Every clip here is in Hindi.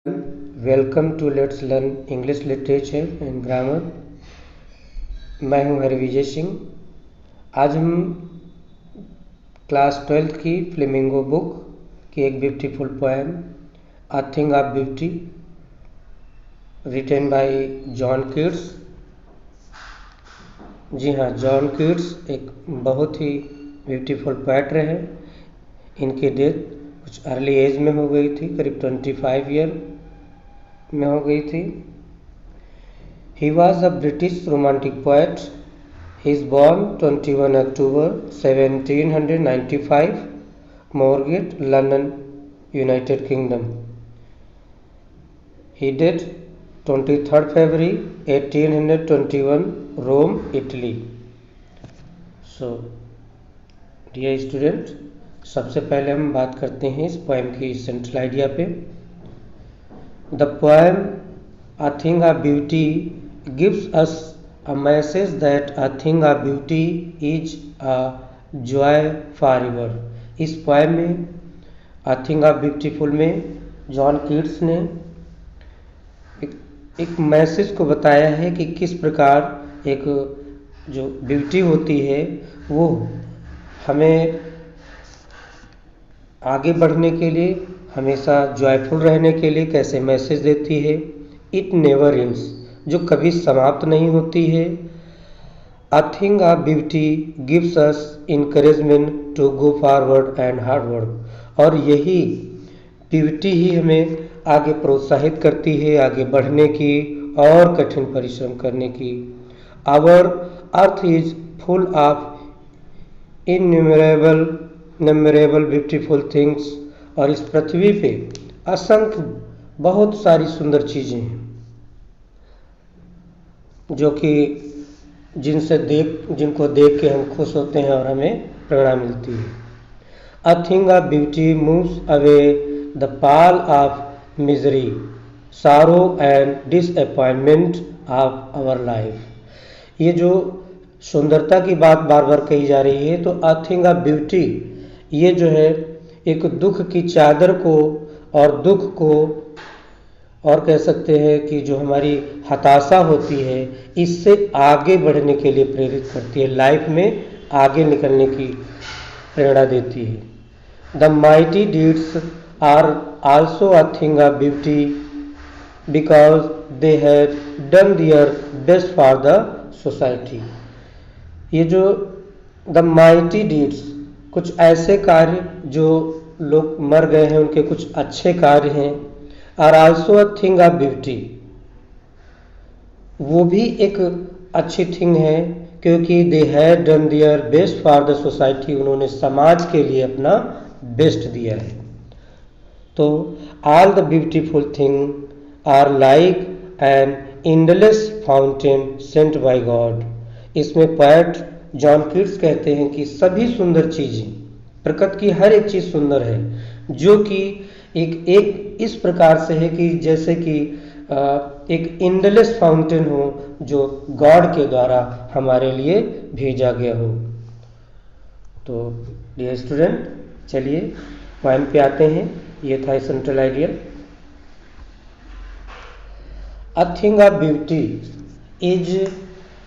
Welcome to let's learn English literature and grammar. मैं हूं हरविजय सिंह। आज हम क्लास 12th की फ्लेमिंगो बुक की एक beautiful poem a thing of beauty written by John Keats. जी हाँ, जॉन कीट्स एक बहुत ही ब्यूटीफुल पोएट रहे। इनकी डेथ कुछ अर्ली एज में हो गई थी, करीब 25 ईयर में हो गई थी। He was a British romantic poet. He is born 21 October 1795, Moorgate, London, United Kingdom. He died 23 February 1821, Rome, Italy. So dear student, सबसे पहले हम बात करते हैं इस पोएम की सेंट्रल आइडिया पे। The poem A Thing of Beauty gives us a message that a thing of beauty is a joy forever। इस पोएम में A Thing of Beautiful में जॉन कीट्स ने एक मैसेज को बताया है कि किस प्रकार एक जो ब्यूटी होती है वो हमें आगे बढ़ने के लिए, हमेशा जॉयफुल रहने के लिए कैसे मैसेज देती है। इट नेवर एंड्स, जो कभी समाप्त नहीं होती है। A thing of beauty gives us encouragement to go forward and hard work. और यही ब्यूटी ही हमें आगे प्रोत्साहित करती है, आगे बढ़ने की और कठिन परिश्रम करने की। Our earth is full of innumerable beautiful things. और इस पृथ्वी पे असंख्य बहुत सारी सुंदर चीजें हैं जो कि जिनको देख के हम खुश होते हैं और हमें प्रेरणा मिलती है। A thing of beauty moves away the pall of misery, sorrow and disappointment of our life. ये जो सुंदरता की बात बार बार कही जा रही है, तो अ थिंग ऑफ ब्यूटी ये जो है एक दुख की चादर को और दुख को, और कह सकते हैं कि जो हमारी हताशा होती है, इससे आगे बढ़ने के लिए प्रेरित करती है, लाइफ में आगे निकलने की प्रेरणा देती है। The mighty deeds are also a thing of beauty because they have done their best for the society. ये जो द माइटी डीड्स, कुछ ऐसे कार्य जो लोग मर गए हैं उनके कुछ अच्छे कार्य हैं। Are also a thing of beauty, वो भी एक अच्छी थिंग है क्योंकि they have done their best for the society, उन्होंने समाज के लिए अपना बेस्ट दिया है। तो all the beautiful thing are like an endless fountain sent by God. इसमें पोएट जॉन कीट्स कहते हैं कि सभी सुंदर चीजें, प्रकृति की हर एक चीज सुंदर है, जो कि एक इस प्रकार से है कि जैसे कि एक एंडलेस फाउंटेन हो जो गॉड के द्वारा हमारे लिए भेजा गया हो। तो डियर स्टूडेंट, चलिए पोएम पे आते हैं। ये था central idea. A thing of beauty is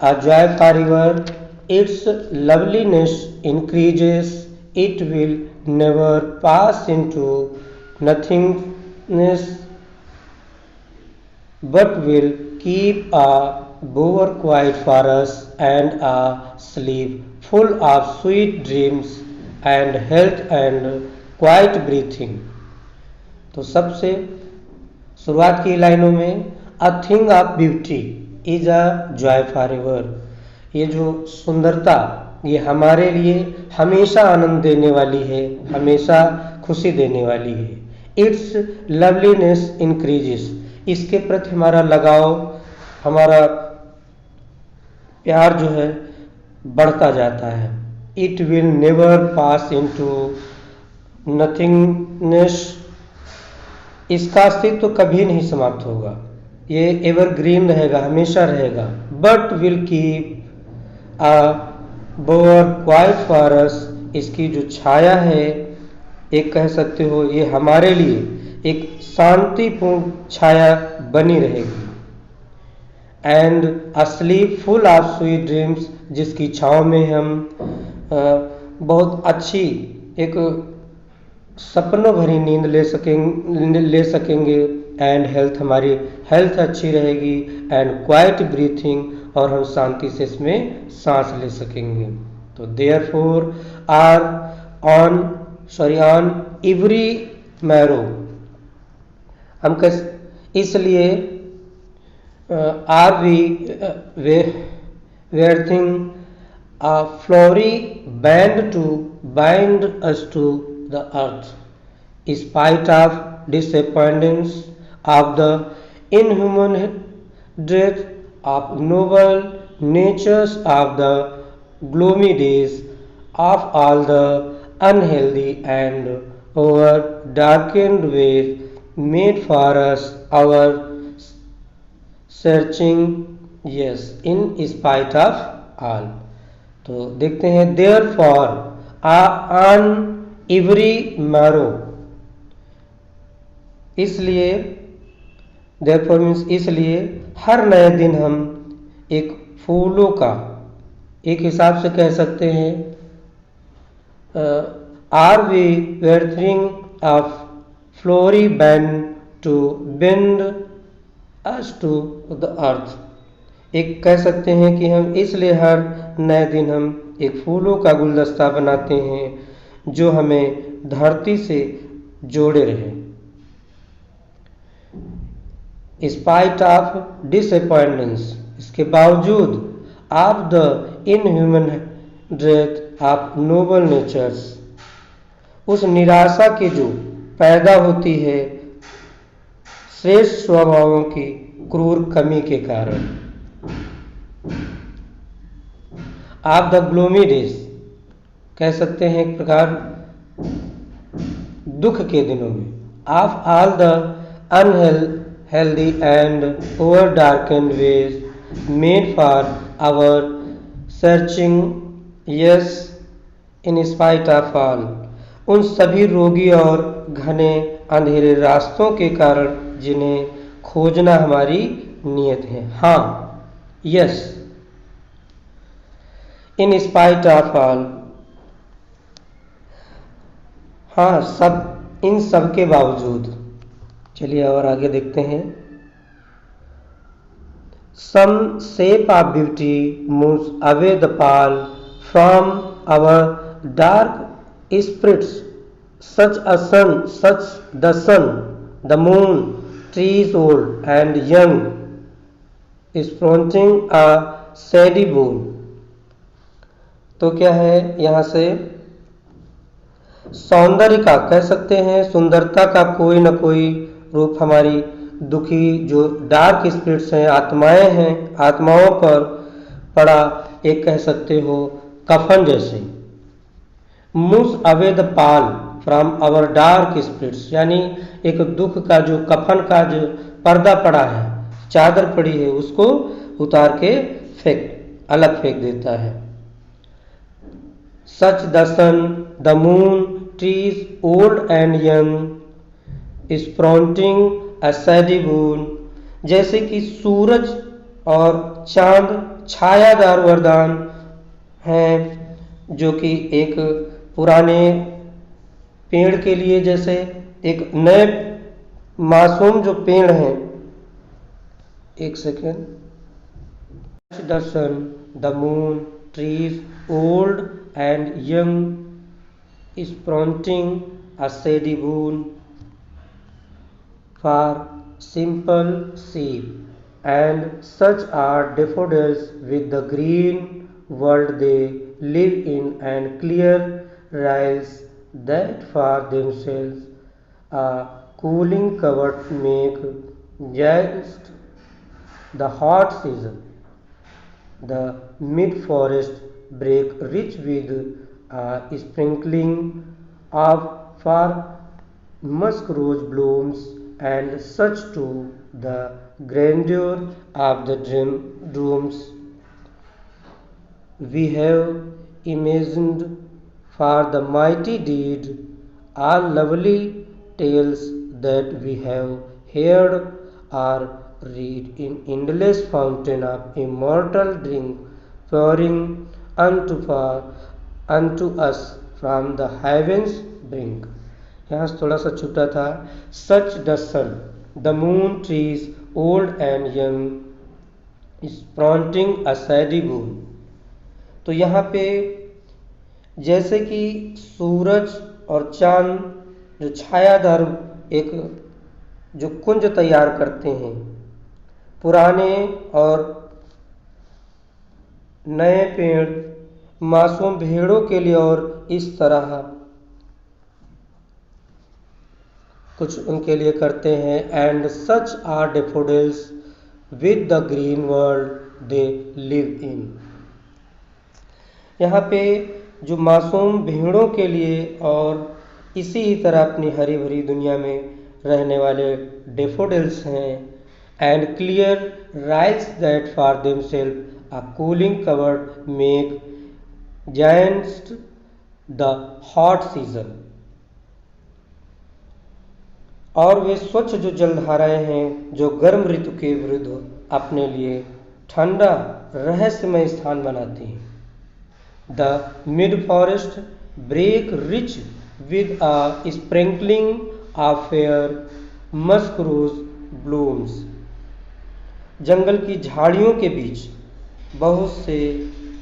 a joy forever, it's loveliness increases, it will never pass into nothingness but will keep a bower quiet for us and a sleep full of sweet dreams and health and quiet breathing। तो सबसे शुरुआत की लाइनों में अ thing of beauty is a joy forever, ये जो सुंदरता ये हमारे लिए हमेशा आनंद देने वाली है, हमेशा खुशी देने वाली है। इट्स लवलीनेस इंक्रीजेस, इसके प्रति हमारा लगाव, हमारा प्यार जो है बढ़ता जाता है। It will never pass into nothingness, इसका अस्तित्व तो कभी नहीं समाप्त होगा, ये एवरग्रीन रहेगा, हमेशा रहेगा। But will keep a bower quiet for us, इसकी जो छाया है, एक कह सकते हो ये हमारे लिए एक शांतिपूर्ण छाया बनी रहेगी। And a slip full of sweet dreams, जिसकी छाँव में हम बहुत अच्छी एक सपनों भरी नींद ले सकेंगे। एंड हेल्थ, हमारी हेल्थ अच्छी रहेगी। एंड क्वाइट ब्रीथिंग, और हम शांति से इसमें सांस ले सकेंगे। तो therefore are on every morrow, हम इसलिए are we wreathing a flowery band to bind us to the earth, in spite of disappointments of the inhuman death of noble natures of the gloomy days of all the unhealthy and over darkened ways made for us our searching, yes, in spite of all। तो देखते हैं therefore on every morrow, इसलिए देयर फॉर मीन्स इसलिए हर नए दिन हम एक फूलों का, एक हिसाब से कह सकते हैं are we wreathing of flowery band to bind us to the earth, एक कह सकते हैं कि हम इसलिए हर नए दिन हम एक फूलों का गुलदस्ता बनाते हैं जो हमें धरती से जोड़े रहे। स्पाइट ऑफ डिसअपॉइंटमेंट्स, इसके बावजूद of the inhuman dearth of noble natures, उस निराशा की जो पैदा होती है श्रेष्ठ स्वभावों की क्रूर कमी के कारण। ऑफ द ग्लोमी डेज, कह सकते हैं एक प्रकार दुख के दिनों में। Of all the unhealthy and over darkened ways made for our searching, yes, in spite of all, उन सभी रोगी और घने अंधेरे रास्तों के कारण जिन्हें खोजना हमारी नियत है। हाँ, yes, in spite of all, हाँ, सब, इन सब के बावजूद। चलिए और आगे देखते हैं। Some shape of beauty moves away the pall from our dark spirits, such the sun, the moon, trees old and young, sprouting a shady boon. तो क्या है यहाँ से, सौंदर्य का कह सकते हैं, सुंदरता का कोई न कोई रूप हमारी दुखी जो डार्क स्पिरिट्स हैं, आत्माएं हैं, आत्माओं पर पड़ा एक कह सकते हो कफन जैसे। Moves away the pall from our dark spirits, यानी एक दुख का जो कफन का जो पर्दा पड़ा है, चादर पड़ी है, उसको उतार के अलग फेंक देता है। Such the sun, the moon, trees old and young, sprouting a shady boon, जैसे कि सूरज और चांद छायादार वरदान हैं, जो कि एक पुराने पेड़ के लिए जैसे एक नए मासूम जो पेड़ हैं। एक second. The sun, the moon, trees old and young, sprouting a shady boon for simple sheep, and such are daffodils with the green world they live in, and clear rills that for themselves a cooling covert make just the hot season. The mid-forest break rich with a sprinkling of for musk rose blooms, and such to the grandeur of the dreams we have imagined for the mighty deed, all lovely tales that we have heard or read in endless fountain of immortal drink pouring unto us from the heavens brink. यहाँ से थोड़ा सा छूटा था. Such the sun, the moon, trees, old and young, is fronting a shady boon. तो यहाँ पे जैसे कि सूरज और चांद जो छायादार एक जो कुंज तैयार करते हैं पुराने और नए पेड़ मासूम भेड़ों के लिए, और इस तरह कुछ उनके लिए करते हैं. And such are daffodils with the green world they live in. यहाँ पे जो मासूम भेड़ों के लिए और इसी ही तरह अपनी हरी भरी दुनिया में रहने वाले डेफोडिल्स हैं. And clear rights that for themselves a cooling covered make giants the hot season. और वे स्वच्छ जो जलधाराएं हैं जो गर्म ऋतु के विरुद्ध अपने लिए ठंडा रहस्यमय स्थान बनाती हैं. The mid forest brake rich with a sprinkling of fair musk rose blooms. जंगल की झाड़ियों के बीच बहुत से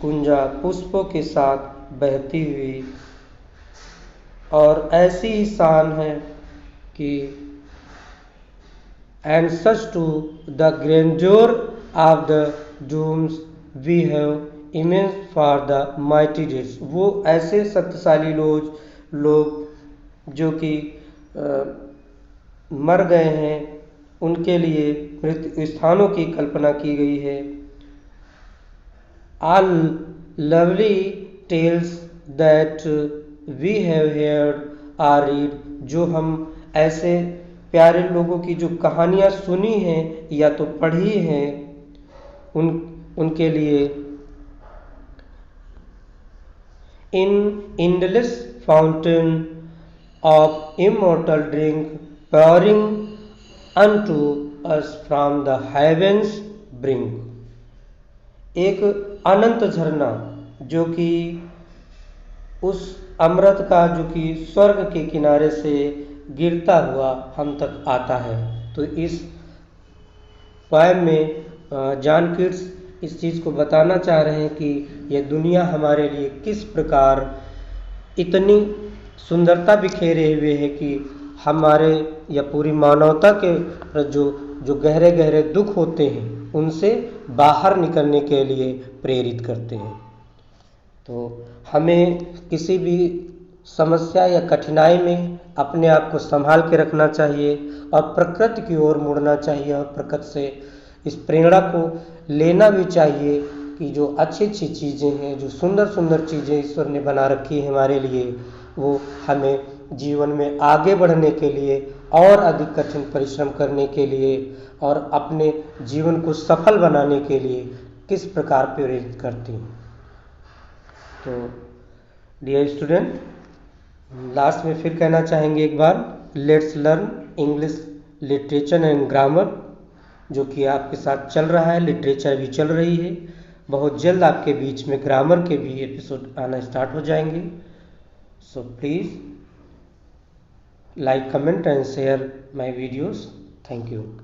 कुंजा पुष्पों के साथ बहती हुई और ऐसी ही शान है कि and such too the grandeur of the dooms we have image for the mighty dead. वो ऐसे शक्तिशाली लोग जो कि मर गए हैं उनके लिए मृत्यु स्थानों की कल्पना की गई है. All lovely tales that we have heard or read. जो हम ऐसे प्यारे लोगों की जो कहानियाँ सुनी हैं या तो पढ़ी हैं उनके लिए इन endless fountain of immortal drink pouring unto us from the heavens brink. एक अनंत झरना जो कि उस अमृत का जो कि स्वर्ग के किनारे से गिरता हुआ हम तक आता है. तो इस पोएम में जॉन कीट्स इस चीज़ को बताना चाह रहे हैं कि यह दुनिया हमारे लिए किस प्रकार इतनी सुंदरता बिखेरे हुए है कि हमारे या पूरी मानवता के जो गहरे गहरे दुख होते हैं उनसे बाहर निकलने के लिए प्रेरित करते हैं. तो हमें किसी भी समस्या या कठिनाई में अपने आप को संभाल के रखना चाहिए और प्रकृति की ओर मुड़ना चाहिए और प्रकृति से इस प्रेरणा को लेना भी चाहिए कि जो अच्छी अच्छी चीज़ें हैं, जो सुंदर सुंदर चीज़ें ईश्वर ने बना रखी है हमारे लिए, वो हमें जीवन में आगे बढ़ने के लिए और अधिक कठिन परिश्रम करने के लिए और अपने जीवन को सफल बनाने के लिए किस प्रकार प्रेरित करती हैं. तो डियर स्टूडेंट, लास्ट में फिर कहना चाहेंगे एक बार, let's learn English literature and grammar, जो कि आपके साथ चल रहा है. लिटरेचर भी चल रही है. बहुत जल्द आपके बीच में ग्रामर के भी एपिसोड आना स्टार्ट हो जाएंगे. So please like, comment and share my videos. Thank you.